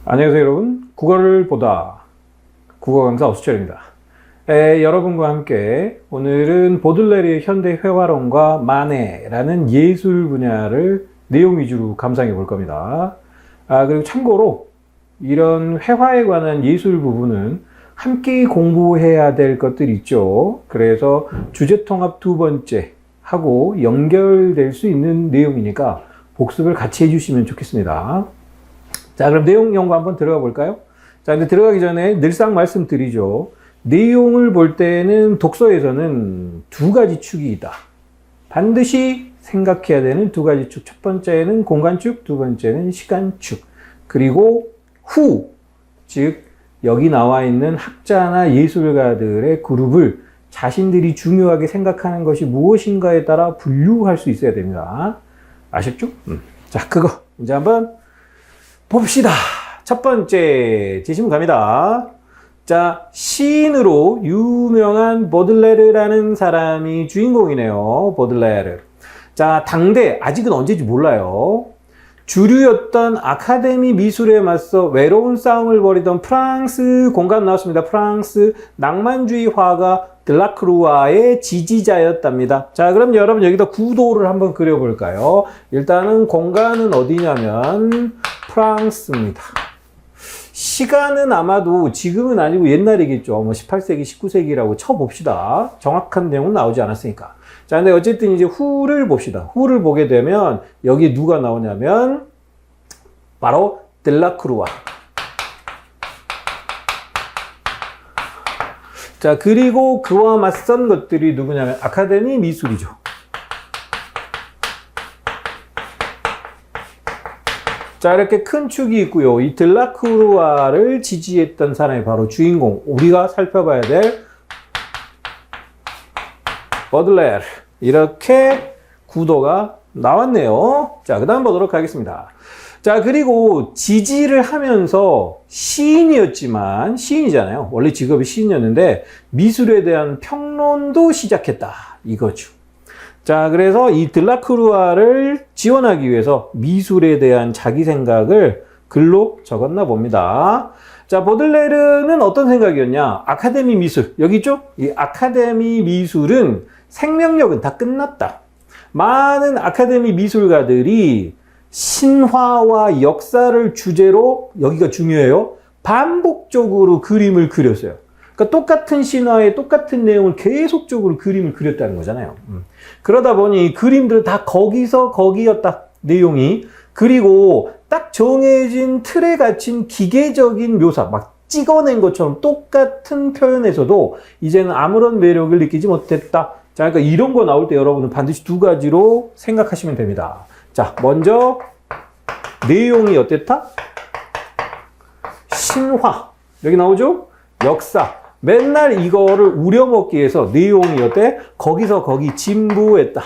안녕하세요 여러분. 국어를 보다 국어 강사 오수철입니다. 여러분과 함께 오늘은 보들레르의 현대 회화론과 마네라는 예술 분야를 내용 위주로 감상해 볼 겁니다. 그리고 참고로 이런 회화에 관한 예술 부분은 함께 공부해야 될 것들이 있죠. 그래서 주제통합 두 번째 하고 연결될 수 있는 내용이니까 복습을 같이 해주시면 좋겠습니다. 자, 그럼 내용 연구 한번 들어가 볼까요? 자, 근데 들어가기 전에 늘상 말씀드리죠. 내용을 볼 때는 독서에서는 두 가지 축이 있다. 반드시 생각해야 되는 두 가지 축. 첫 번째는 공간축, 두 번째는 시간축. 그리고 후, 즉 여기 나와 있는 학자나 예술가들의 그룹을 자신들이 중요하게 생각하는 것이 무엇인가에 따라 분류할 수 있어야 됩니다. 아셨죠? 자, 그거 이제 한번 봅시다. 첫 번째 지시문 갑니다. 자, 시인으로 유명한 보들레르라는 사람이 주인공이네요. 보들레르. 자, 당대 아직은 언제인지 몰라요. 주류였던 아카데미 미술에 맞서 외로운 싸움을 벌이던 프랑스 공간 나왔습니다. 프랑스 낭만주의 화가 들라크루아의 지지자였답니다. 자, 그럼 여러분 여기다 구도를 한번 그려볼까요? 일단은 공간은 어디냐면 프랑스입니다. 시간은 아마도 지금은 아니고 옛날이겠죠. 뭐 18세기, 19세기라고 쳐봅시다. 정확한 내용은 나오지 않았으니까. 자, 근데 어쨌든 이제 후를 봅시다. 후를 보게 되면 여기 누가 나오냐면 바로 들라크루아. 자, 그리고 그와 맞선 것들이 누구냐면 아카데미 미술이죠. 자, 이렇게 큰 축이 있고요. 이 들라크루아를 지지했던 사람이 바로 주인공. 우리가 살펴봐야 될 보들레르. 이렇게 구도가 나왔네요. 자, 그 다음 보도록 하겠습니다. 자, 그리고 지지를 하면서 시인이었지만, 시인이잖아요. 원래 직업이 시인이었는데, 미술에 대한 평론도 시작했다. 이거죠. 자, 그래서 이 들라크루아를 지원하기 위해서 미술에 대한 자기 생각을 글로 적었나 봅니다. 자, 보들레르는 어떤 생각이었냐? 아카데미 미술. 여기 있죠? 이 아카데미 미술은 생명력은 다 끝났다. 많은 아카데미 미술가들이 신화와 역사를 주제로, 여기가 중요해요. 반복적으로 그림을 그렸어요. 그러니까 똑같은 신화에 똑같은 내용을 계속적으로 그림을 그렸다는 거잖아요. 그러다 보니 그림들은 다 거기서 거기였다. 내용이. 그리고 딱 정해진 틀에 갇힌 기계적인 묘사, 막 찍어낸 것처럼 똑같은 표현에서도 이제는 아무런 매력을 느끼지 못했다. 자, 그러니까 이런 거 나올 때 여러분은 반드시 두 가지로 생각하시면 됩니다. 자, 먼저 내용이 어땠다? 신화. 여기 나오죠? 역사. 맨날 이거를 우려먹기 위해서 내용이 어때? 거기서 거기 진부했다.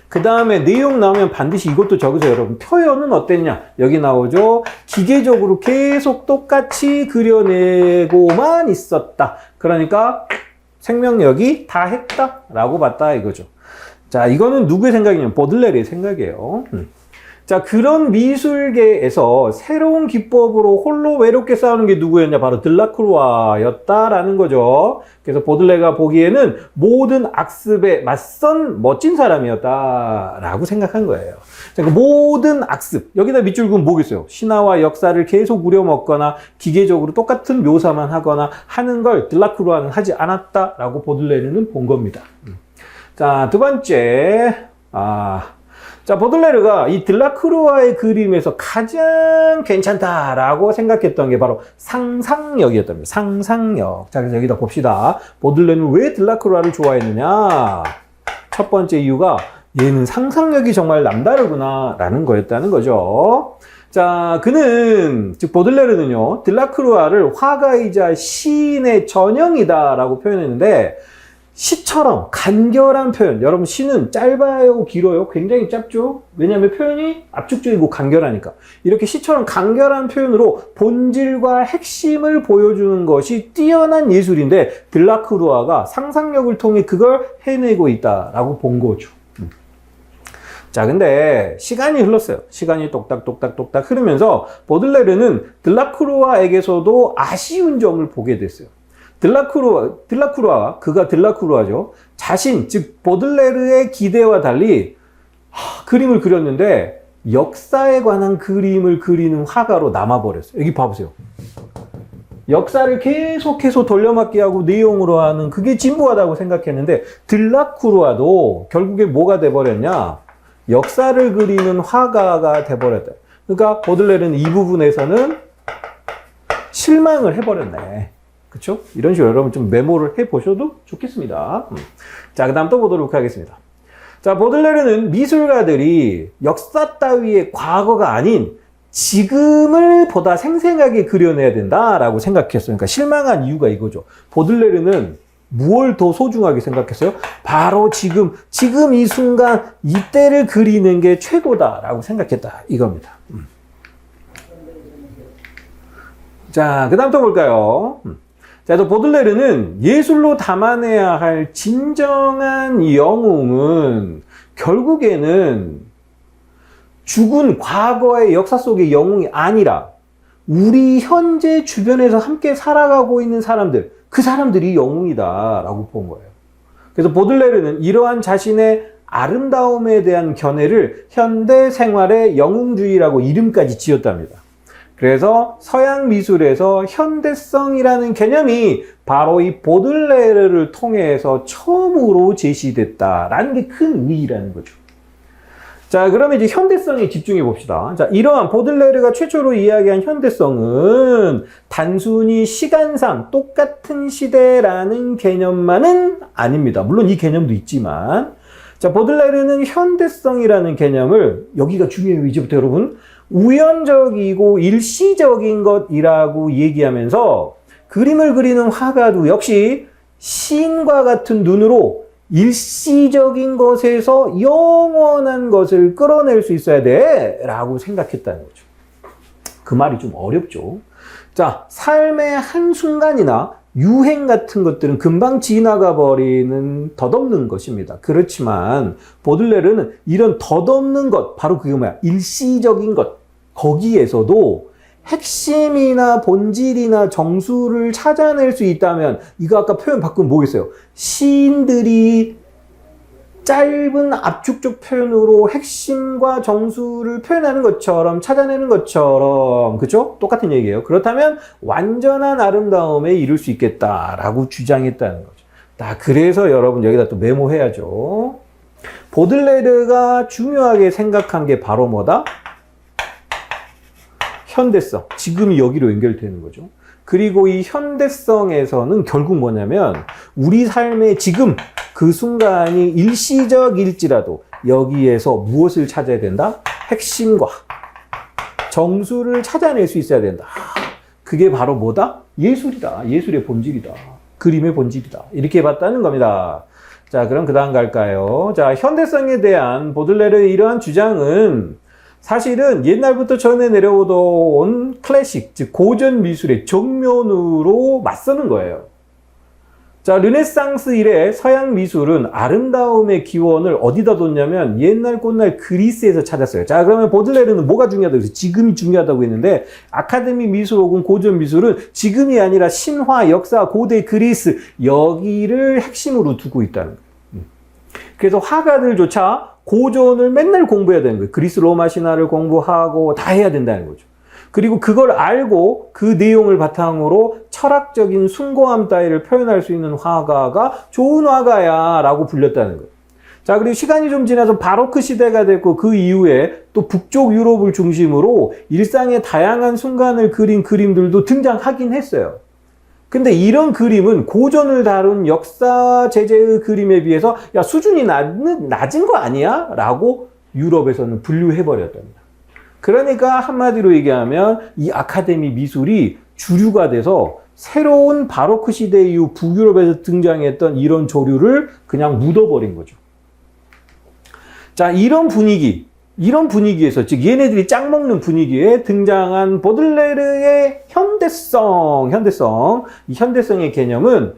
그 다음에 내용 나오면 반드시 이것도 적으세요, 여러분. 표현은 어땠냐? 여기 나오죠? 기계적으로 계속 똑같이 그려내고만 있었다. 그러니까 생명력이 다 했다라고 봤다 이거죠. 자, 이거는 누구의 생각이냐면 보들레르의 생각이에요. 자, 그런 미술계에서 새로운 기법으로 홀로 외롭게 싸우는 게 누구였냐? 바로 들라크루아였다라는 거죠. 그래서 보들레르가 보기에는 모든 악습에 맞선 멋진 사람이었다라고 생각한 거예요. 자, 그 모든 악습, 여기다 밑줄 그으면 뭐겠어요? 신화와 역사를 계속 우려먹거나 기계적으로 똑같은 묘사만 하거나 하는 걸 들라크루아는 하지 않았다라고 보들레르는 본 겁니다. 자, 두 번째, 자, 보들레르가 이 들라크루아의 그림에서 가장 괜찮다라고 생각했던 게 바로 상상력이었답니다. 상상력. 자, 그래서 여기다 봅시다. 보들레르는 왜 들라크루아를 좋아했느냐? 첫 번째 이유가 얘는 상상력이 정말 남다르구나 라는 거였다는 거죠. 자, 그는, 즉 보들레르는요, 들라크루아를 화가이자 시인의 전형이다 라고 표현했는데, 시처럼 간결한 표현. 여러분, 시는 짧아요, 길어요? 굉장히 짧죠? 왜냐하면 표현이 압축적이고 간결하니까. 이렇게 시처럼 간결한 표현으로 본질과 핵심을 보여주는 것이 뛰어난 예술인데 들라크루아가 상상력을 통해 그걸 해내고 있다라고 본 거죠. 자, 근데 시간이 흘렀어요. 시간이 똑딱똑딱똑딱 흐르면서 보들레르는 들라크루아에게서도 아쉬운 점을 보게 됐어요. 그가 들라크루아죠. 자신, 즉 보들레르의 기대와 달리 그림을 그렸는데 역사에 관한 그림을 그리는 화가로 남아버렸어요. 여기 봐보세요. 역사를 계속해서 돌려막기 하고 내용으로 하는 그게 진부하다고 생각했는데 들라크루아도 결국에 뭐가 돼버렸냐? 역사를 그리는 화가가 돼버렸다. 그러니까 보들레르는 이 부분에서는 실망을 해버렸네. 그렇죠? 이런 식으로 여러분 좀 메모를 해보셔도 좋겠습니다. 자, 그 다음 또 보도록 하겠습니다. 자, 보들레르는 미술가들이 역사 따위의 과거가 아닌 지금을 보다 생생하게 그려내야 된다라고 생각했어요. 그러니까 실망한 이유가 이거죠. 보들레르는 무엇을 더 소중하게 생각했어요? 바로 지금 이 순간, 이때를 그리는 게 최고다라고 생각했다. 이겁니다. 자, 그 다음 또 볼까요? 자, 또 보들레르는 예술로 담아내야 할 진정한 영웅은 결국에는 죽은 과거의 역사 속의 영웅이 아니라 우리 현재 주변에서 함께 살아가고 있는 사람들, 그 사람들이 영웅이다라고 본 거예요. 그래서 보들레르는 이러한 자신의 아름다움에 대한 견해를 현대 생활의 영웅주의라고 이름까지 지었답니다. 그래서 서양 미술에서 현대성이라는 개념이 바로 이 보들레르를 통해서 처음으로 제시됐다라는 게 큰 의의라는 거죠. 자, 그러면 이제 현대성에 집중해 봅시다. 자, 이러한 보들레르가 최초로 이야기한 현대성은 단순히 시간상 똑같은 시대라는 개념만은 아닙니다. 물론 이 개념도 있지만, 자, 보들레르는 현대성이라는 개념을, 여기가 중요해요. 이제부터 여러분. 우연적이고 일시적인 것이라고 얘기하면서 그림을 그리는 화가도 역시 시인과 같은 눈으로 일시적인 것에서 영원한 것을 끌어낼 수 있어야 돼 라고 생각했다는 거죠. 그 말이 좀 어렵죠. 자, 삶의 한순간이나 유행 같은 것들은 금방 지나가 버리는 덧없는 것입니다. 그렇지만 보들레르는 이런 덧없는 것, 바로 그게 뭐야? 일시적인 것, 거기에서도 핵심이나 본질이나 정수를 찾아낼 수 있다면, 이거 아까 표현 바꾸면 뭐겠어요? 시인들이 짧은 압축적 표현으로 핵심과 정수를 표현하는 것처럼, 찾아내는 것처럼, 그죠? 똑같은 얘기예요. 그렇다면 완전한 아름다움에 이룰 수 있겠다라고 주장했다는 거죠. 그래서 여러분 여기다 또 메모해야죠. 보들레르가 중요하게 생각한 게 바로 뭐다? 현대성. 지금이 여기로 연결되는 거죠. 그리고 이 현대성에서는 결국 뭐냐면 우리 삶의 지금 그 순간이 일시적일지라도 여기에서 무엇을 찾아야 된다? 핵심과 정수를 찾아낼 수 있어야 된다. 그게 바로 뭐다? 예술이다. 예술의 본질이다. 그림의 본질이다. 이렇게 봤다는 겁니다. 자, 그럼 그 다음 갈까요? 자, 현대성에 대한 보들레르의 이러한 주장은 사실은 옛날부터 전해 내려오던 클래식, 즉 고전 미술의 정면으로 맞서는 거예요. 자, 르네상스 이래 서양 미술은 아름다움의 기원을 어디다 뒀냐면 옛날 꽃날 그리스에서 찾았어요. 자, 그러면 보들레르는 뭐가 중요하다고 했어요? 지금이 중요하다고 했는데 아카데미 미술 혹은 고전 미술은 지금이 아니라 신화, 역사, 고대 그리스 여기를 핵심으로 두고 있다는 거예요. 그래서 화가들조차 고전을 맨날 공부해야 되는 거예요. 그리스 로마 신화를 공부하고 다 해야 된다는 거죠. 그리고 그걸 알고 그 내용을 바탕으로 철학적인 숭고함 따위를 표현할 수 있는 화가가 좋은 화가야 라고 불렸다는 거예요. 자, 그리고 시간이 좀 지나서 바로크 시대가 됐고 그 이후에 또 북쪽 유럽을 중심으로 일상의 다양한 순간을 그린 그림들도 등장하긴 했어요. 근데 이런 그림은 고전을 다룬 역사 제재의 그림에 비해서 야, 수준이 낮은 거 아니야? 라고 유럽에서는 분류해버렸답니다. 그러니까 한마디로 얘기하면 이 아카데미 미술이 주류가 돼서 새로운 바로크 시대 이후 북유럽에서 등장했던 이런 조류를 그냥 묻어버린 거죠. 자, 이런 분위기에서, 즉 얘네들이 짝 먹는 분위기에 등장한 보들레르의 현대성, 이 현대성의 개념은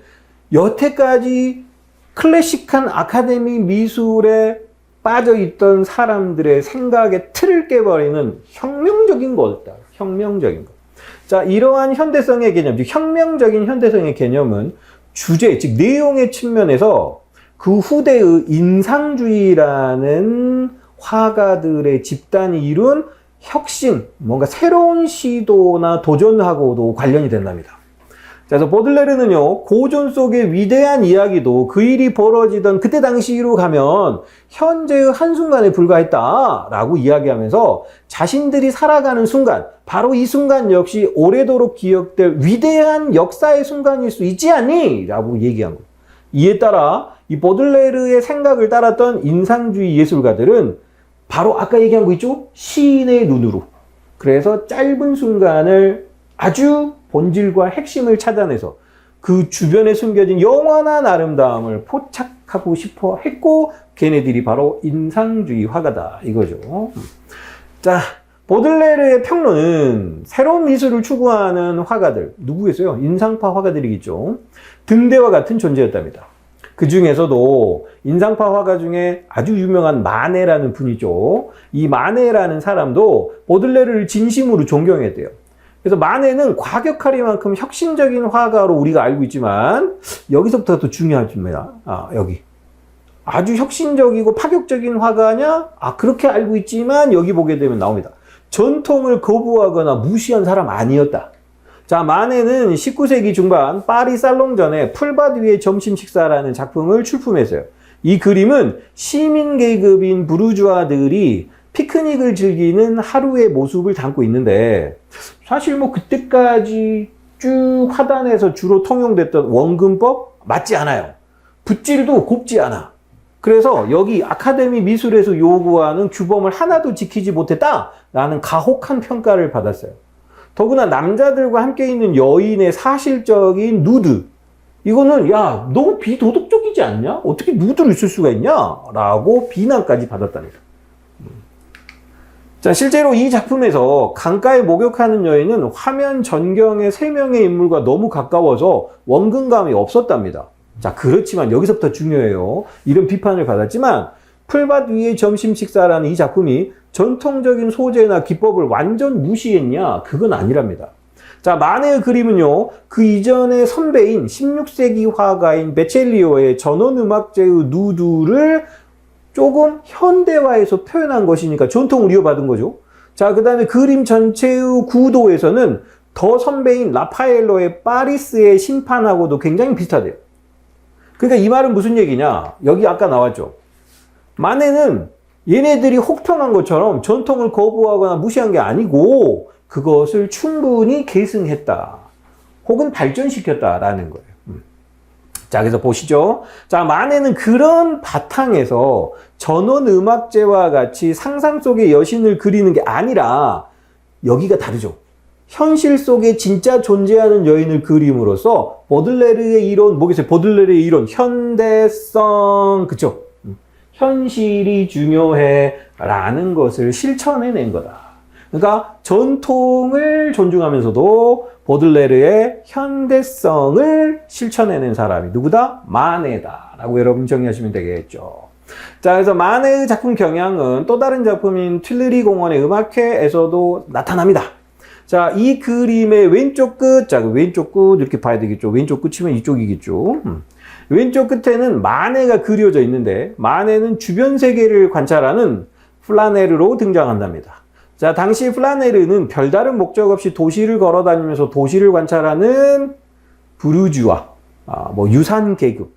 여태까지 클래식한 아카데미 미술의 빠져있던 사람들의 생각의 틀을 깨버리는 혁명적인 거였다. 혁명적인 거. 자, 이러한 현대성의 개념, 즉 혁명적인 현대성의 개념은 주제, 즉 내용의 측면에서 그 후대의 인상주의라는 화가들의 집단이 이룬 혁신, 뭔가 새로운 시도나 도전하고도 관련이 된답니다. 그래서 보들레르는요, 고전 속의 위대한 이야기도 그 일이 벌어지던 그때 당시로 가면 현재의 한순간에 불과했다라고 이야기하면서 자신들이 살아가는 순간, 바로 이 순간 역시 오래도록 기억될 위대한 역사의 순간일 수 있지 않니? 라고 얘기한 거예요. 이에 따라 이 보들레르의 생각을 따랐던 인상주의 예술가들은 바로 아까 얘기한 거 있죠? 시인의 눈으로. 그래서 짧은 순간을 아주 본질과 핵심을 찾아내서 그 주변에 숨겨진 영원한 아름다움을 포착하고 싶어 했고, 걔네들이 바로 인상주의 화가다 이거죠. 자, 보들레르의 평론은 새로운 미술을 추구하는 화가들, 누구겠어요? 인상파 화가들이겠죠. 등대와 같은 존재였답니다. 그 중에서도 인상파 화가 중에 아주 유명한 마네라는 분이죠. 이 마네라는 사람도 보들레르를 진심으로 존경했대요. 그래서 마네는 과격하리만큼 혁신적인 화가로 우리가 알고 있지만, 여기서부터가 또 중요합니다. 여기. 아주 혁신적이고 파격적인 화가냐? 그렇게 알고 있지만 여기 보게 되면 나옵니다. 전통을 거부하거나 무시한 사람 아니었다. 자, 마네는 19세기 중반 파리 살롱전에 풀밭 위의 점심 식사라는 작품을 출품했어요. 이 그림은 시민 계급인 부르주아들이 피크닉을 즐기는 하루의 모습을 담고 있는데, 사실 뭐 그때까지 쭉 화단에서 주로 통용됐던 원근법 맞지 않아요. 붓질도 곱지 않아. 그래서 여기 아카데미 미술에서 요구하는 규범을 하나도 지키지 못했다라는 가혹한 평가를 받았어요. 더구나 남자들과 함께 있는 여인의 사실적인 누드, 이거는 야, 너무 비도덕적이지 않냐? 어떻게 누드를 쓸 수가 있냐? 라고 비난까지 받았답니다. 자, 실제로 이 작품에서 강가에 목욕하는 여인은 화면 전경의 3명의 인물과 너무 가까워서 원근감이 없었답니다. 자, 그렇지만 여기서부터 중요해요. 이런 비판을 받았지만 풀밭 위의 점심 식사라는 이 작품이 전통적인 소재나 기법을 완전 무시했냐? 그건 아니랍니다. 자, 마네의 그림은요, 그 이전의 선배인 16세기 화가인 베첼리오의 전원음악제의 누드를 조금 현대화해서 표현한 것이니까 전통을 이어받은 거죠. 자, 그 다음에 그림 전체의 구도에서는 더 선배인 라파엘로의 파리스의 심판하고도 굉장히 비슷하대요. 그러니까 이 말은 무슨 얘기냐? 여기 아까 나왔죠. 마네는 얘네들이 혹평한 것처럼 전통을 거부하거나 무시한 게 아니고 그것을 충분히 계승했다. 혹은 발전시켰다라는 거예요. 자, 그래서 보시죠. 자, 마네는 그런 바탕에서 전원음악제와 같이 상상 속의 여신을 그리는 게 아니라 여기가 다르죠. 현실 속에 진짜 존재하는 여인을 그림으로써 보들레르의 이론, 뭐겠어요? 보들레르의 이론, 현대성, 그쵸? 현실이 중요해 라는 것을 실천해낸 거다. 그러니까 전통을 존중하면서도 보들레르의 현대성을 실천해낸 사람이 누구다? 마네다 라고 여러분 정리하시면 되겠죠. 자, 그래서 마네의 작품 경향은 또 다른 작품인 튠르리 공원의 음악회에서도 나타납니다. 자, 이 그림의 왼쪽 끝, 자, 왼쪽 끝 이렇게 봐야 되겠죠. 왼쪽 끝이면 이쪽이겠죠. 왼쪽 끝에는 마네가 그려져 있는데, 마네는 주변 세계를 관찰하는 플라네르로 등장한답니다. 자, 당시 플라네르는 별다른 목적 없이 도시를 걸어다니면서 도시를 관찰하는 부르주아, 유산 계급,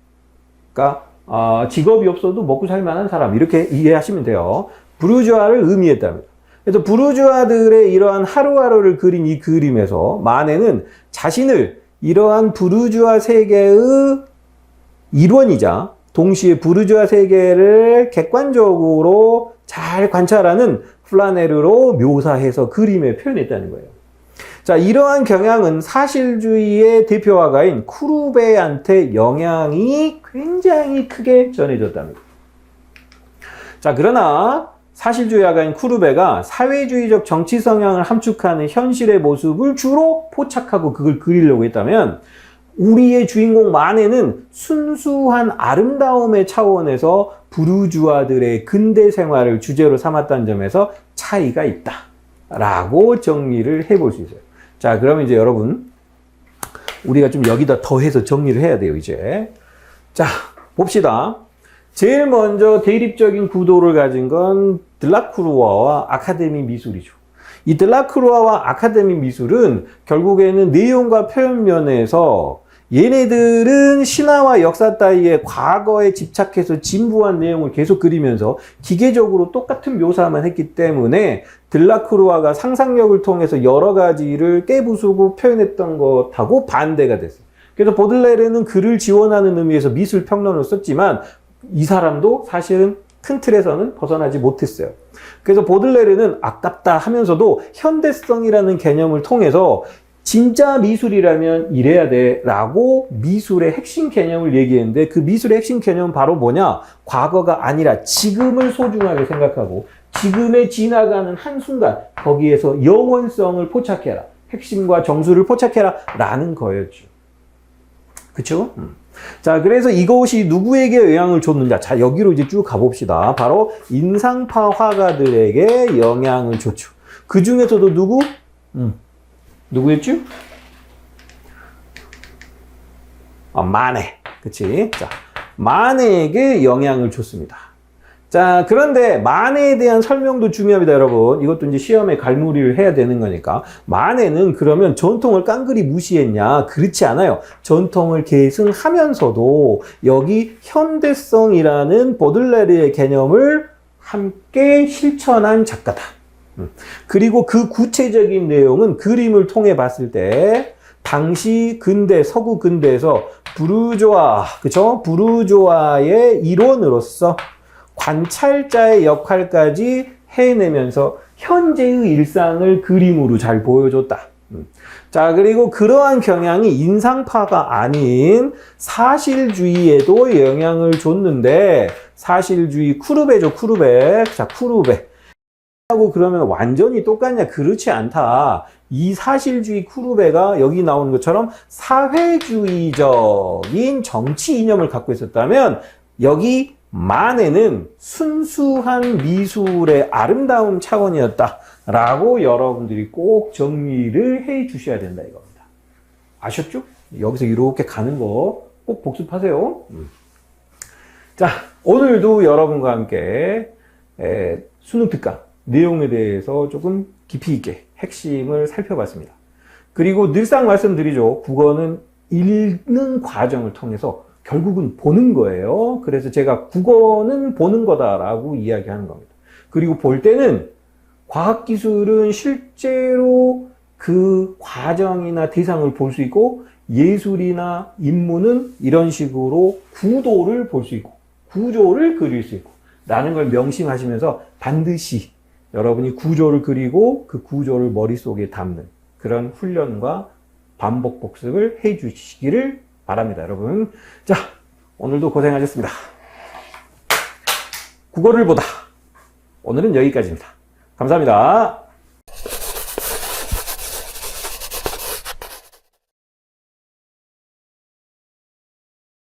그러니까 직업이 없어도 먹고 살 만한 사람, 이렇게 이해하시면 돼요. 부르주아를 의미했답니다. 그래서 부르주아들의 이러한 하루하루를 그린 이 그림에서 마네는 자신을 이러한 부르주아 세계의 일원이자 동시에 부르주아 세계를 객관적으로 잘 관찰하는 플라네르로 묘사해서 그림에 표현했다는 거예요. 자, 이러한 경향은 사실주의의 대표 화가인 쿠루베한테 영향이 굉장히 크게 전해졌답니다. 자, 그러나 사실주의 화가인 쿠루베가 사회주의적 정치 성향을 함축하는 현실의 모습을 주로 포착하고 그걸 그리려고 했다면, 우리의 주인공 마네는 순수한 아름다움의 차원에서 부르주아들의 근대 생활을 주제로 삼았다는 점에서 차이가 있다. 라고 정리를 해볼 수 있어요. 자, 그러면 이제 여러분, 우리가 좀 여기다 더해서 정리를 해야 돼요, 이제. 자, 봅시다. 제일 먼저 대립적인 구도를 가진 건 들라크루아와 아카데미 미술이죠. 이 들라크루아와 아카데미 미술은 결국에는 내용과 표현 면에서 얘네들은 신화와 역사 따위의 과거에 집착해서 진부한 내용을 계속 그리면서 기계적으로 똑같은 묘사만 했기 때문에 들라크루아가 상상력을 통해서 여러 가지를 깨부수고 표현했던 것하고 반대가 됐어요. 그래서 보들레르는 글을 지원하는 의미에서 미술 평론을 썼지만 이 사람도 사실은 큰 틀에서는 벗어나지 못했어요. 그래서 보들레르는 아깝다 하면서도 현대성이라는 개념을 통해서 진짜 미술이라면 이래야 돼 라고 미술의 핵심 개념을 얘기했는데 그 미술의 핵심 개념은 바로 뭐냐? 과거가 아니라 지금을 소중하게 생각하고 지금에 지나가는 한순간 거기에서 영원성을 포착해라. 핵심과 정수를 포착해라 라는 거였죠. 그쵸? 자, 그래서 이것이 누구에게 영향을 줬는가? 자, 여기로 이제 쭉 가봅시다. 바로 인상파 화가들에게 영향을 줬죠. 그 중에서도 누구? 누구였죠? 마네. 그치? 자, 마네에게 영향을 줬습니다. 자, 그런데 마네에 대한 설명도 중요합니다, 여러분. 이것도 이제 시험에 갈무리를 해야 되는 거니까. 마네는 그러면 전통을 깡그리 무시했냐? 그렇지 않아요. 전통을 계승하면서도 여기 현대성이라는 보들레르의 개념을 함께 실천한 작가다. 그리고 그 구체적인 내용은 그림을 통해 봤을 때 당시 근대, 서구 근대에서 부르주아, 그쵸? 부르주아의 일원으로서 관찰자의 역할까지 해내면서 현재의 일상을 그림으로 잘 보여줬다. 자, 그리고 그러한 경향이 인상파가 아닌 사실주의에도 영향을 줬는데, 사실주의 쿠르베죠, 쿠르베. 자, 쿠르베. 하고 그러면 완전히 똑같냐? 그렇지 않다. 이 사실주의 쿠르베가 여기 나오는 것처럼 사회주의적인 정치 이념을 갖고 있었다면 여기 마네는 순수한 미술의 아름다운 차원이었다라고 여러분들이 꼭 정리를 해 주셔야 된다 이겁니다. 아셨죠? 여기서 이렇게 가는 거 꼭 복습하세요. 자, 오늘도 여러분과 함께 수능 특강 내용에 대해서 조금 깊이 있게 핵심을 살펴봤습니다. 그리고 늘상 말씀드리죠. 국어는 읽는 과정을 통해서 결국은 보는 거예요. 그래서 제가 국어는 보는 거다라고 이야기하는 겁니다. 그리고 볼 때는 과학기술은 실제로 그 과정이나 대상을 볼 수 있고 예술이나 인문은 이런 식으로 구도를 볼 수 있고 구조를 그릴 수 있고 라는 걸 명심하시면서 반드시 여러분이 구조를 그리고 그 구조를 머릿속에 담는 그런 훈련과 반복 복습을 해 주시기를 바랍니다, 여러분. 자, 오늘도 고생하셨습니다. 국어를 보다. 오늘은 여기까지입니다. 감사합니다.